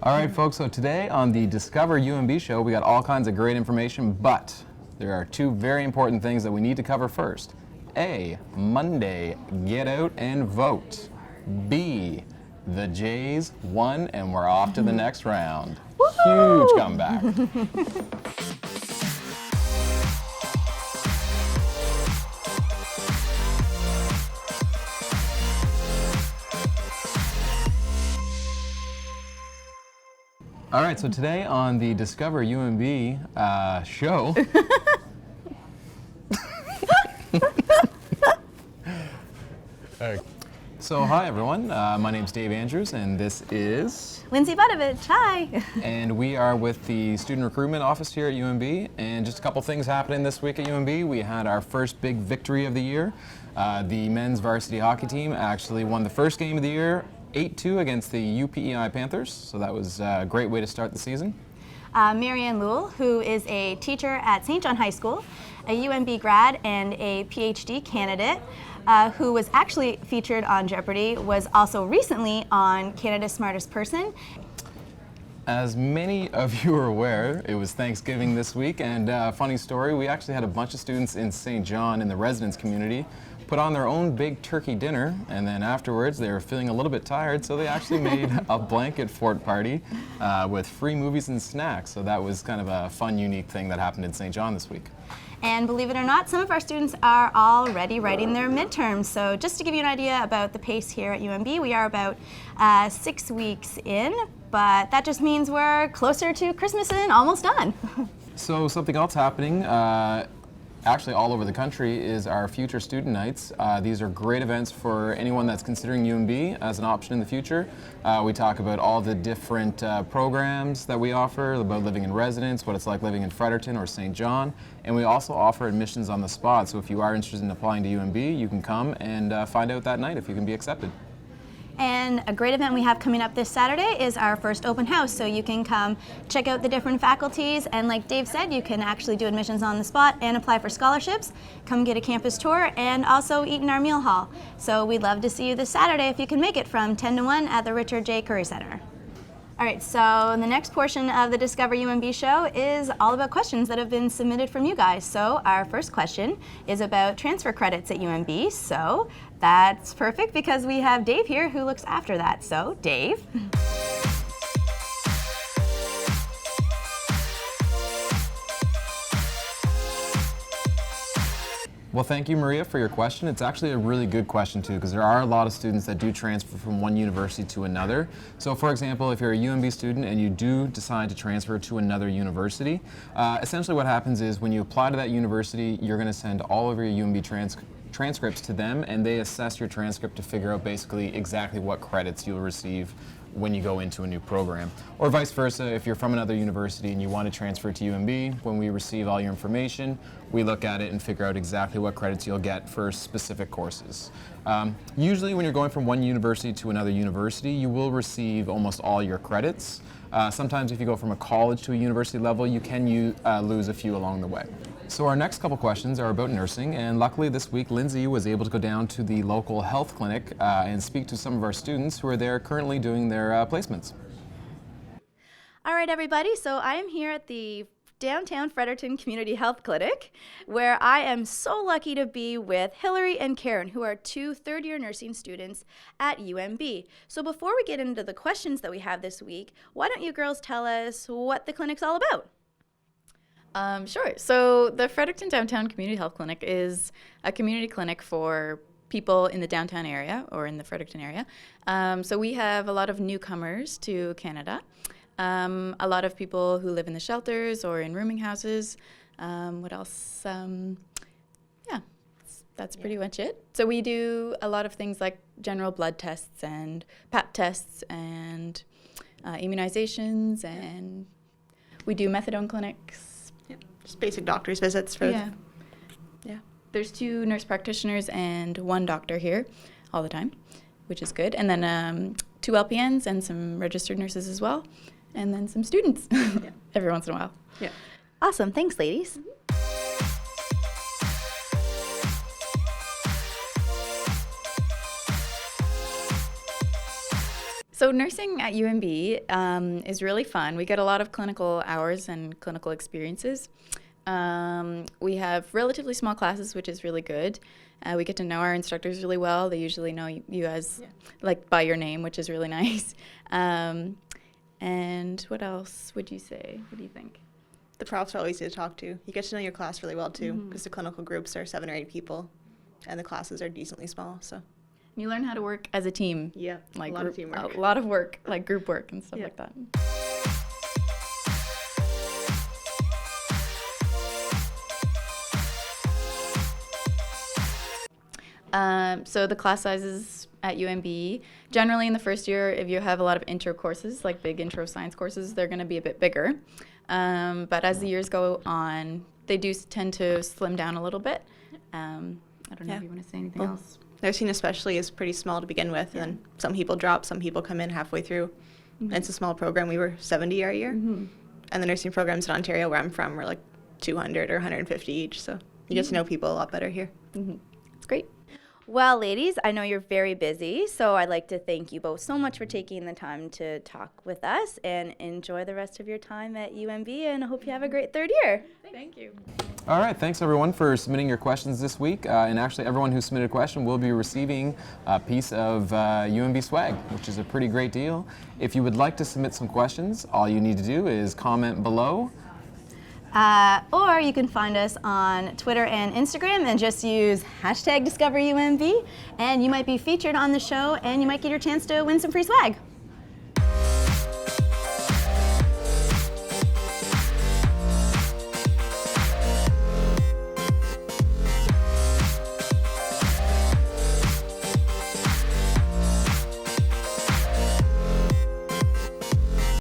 All right, folks, so today on the Discover UMB show, we got all kinds of great information, but there are two very important things that we need to cover first. A, Monday, get out and vote. B, the Jays won and we're off to the next round. Huge comeback. All right, so today on the Discover UMB show, so hi everyone, my name's Dave Andrews and this is Lindsay Budovich, hi. And we are with the Student Recruitment Office here at UMB, and just a couple things happening this week at UMB. We had our first big victory of the year. The men's varsity hockey team actually won the first game of the year 8-2 against the UPEI Panthers, so that was a great way to start the season. Marianne Lewell, who is a teacher at St. John High School, a UMB grad and a PhD candidate, who was actually featured on Jeopardy, was also recently on Canada's Smartest Person. As many of you are aware, it was Thanksgiving this week, and funny story, we actually had a bunch of students in St. John in the residence community put on their own big turkey dinner, and then afterwards they were feeling a little bit tired, so they actually made a blanket fort party with free movies and snacks. So that was kind of a fun, unique thing that happened in St. John this week. And believe it or not, some of our students are already writing their midterms. So just to give you an idea about the pace here at UMB, we are about 6 weeks in, but that just means we're closer to Christmas and almost done. So something else happening, actually all over the country, is our Future Student Nights. These are great events for anyone that's considering UMB as an option in the future. We talk about all the different programs that we offer, about living in residence, what it's like living in Fredericton or St. John, and we also offer admissions on the spot. So if you are interested in applying to UMB, you can come and find out that night if you can be accepted. And a great event we have coming up this Saturday is our first open house. So you can come check out the different faculties, and like Dave said, you can actually do admissions on the spot and apply for scholarships, come get a campus tour, and also eat in our meal hall. So we'd love to see you this Saturday if you can make it from 10 to 1 at the Richard J. Curry Center. All right, so the next portion of the Discover UMB show is all about questions that have been submitted from you guys. So our first question is about transfer credits at UMB. So that's perfect because we have Dave here who looks after that. So Dave. Well, thank you, Maria, for your question. It's actually a really good question, too, because there are a lot of students that do transfer from one university to another. So, for example, if you're a UMB student and you do decide to transfer to another university, essentially what happens is when you apply to that university, you're going to send all of your UMB transcripts to them, and they assess your transcript to figure out basically exactly what credits you'll receive when you go into a new program. Or vice versa, if you're from another university and you want to transfer to UMB, when we receive all your information, we look at it and figure out exactly what credits you'll get for specific courses. Usually when you're going from one university to another university, you will receive almost all your credits. Sometimes if you go from a college to a university level, you can lose a few along the way. So our next couple questions are about nursing, and luckily this week Lindsay was able to go down to the local health clinic and speak to some of our students who are there currently doing their placements. All right, everybody, so I am here at the downtown Fredericton Community Health Clinic, where I am so lucky to be with Hillary and Karen, who are two third-year nursing students at UMB. So before we get into the questions that we have this week, why don't you girls tell us what the clinic's all about? Sure. So the Fredericton Downtown Community Health Clinic is a community clinic for people in the downtown area or in the Fredericton area. So we have a lot of newcomers to Canada, a lot of people who live in the shelters or in rooming houses. What else? Yeah, that's pretty much it. So we do a lot of things like general blood tests and pap tests and immunizations, and we do methadone clinics. Just basic doctor's visits for Yeah. There's 2 nurse practitioners and 1 doctor here all the time, which is good. And then 2 LPNs and some registered nurses as well, and then some students every once in a while. Yeah. Awesome. Thanks, ladies. So nursing at UMB is really fun. We get a lot of clinical hours and clinical experiences. We have relatively small classes, which is really good. We get to know our instructors really well. They usually know you as like by your name, which is really nice. And what else would you say? What do you think? The profs are always easy to talk to. You get to know your class really well too, because the clinical groups are 7 or 8 people, and the classes are decently small. So You learn how to work as a team. yeah, Like a lot of teamwork. A lot of work, like group work and stuff like that. So the class sizes at UMB, generally in the first year, if you have a lot of intro courses, like big intro science courses, they're going to be a bit bigger. But as the years go on, they do tend to slim down a little bit. I don't know if you want to say anything else. Nursing especially is pretty small to begin with, and some people drop, some people come in halfway through. And it's a small program. We were 70 our year, and the nursing programs in Ontario, where I'm from, were like 200 or 150 each. So you get to know people a lot better here. It's great. Well, ladies, I know you're very busy, so I'd like to thank you both so much for taking the time to talk with us, and enjoy the rest of your time at UMB, and I hope you have a great third year. Thank you. All right, thanks everyone for submitting your questions this week. And actually, everyone who submitted a question will be receiving a piece of UMB swag, which is a pretty great deal. If you would like to submit some questions, all you need to do is comment below. Or you can find us on Twitter and Instagram and just use #DiscoverUMB, and you might be featured on the show and you might get your chance to win some free swag.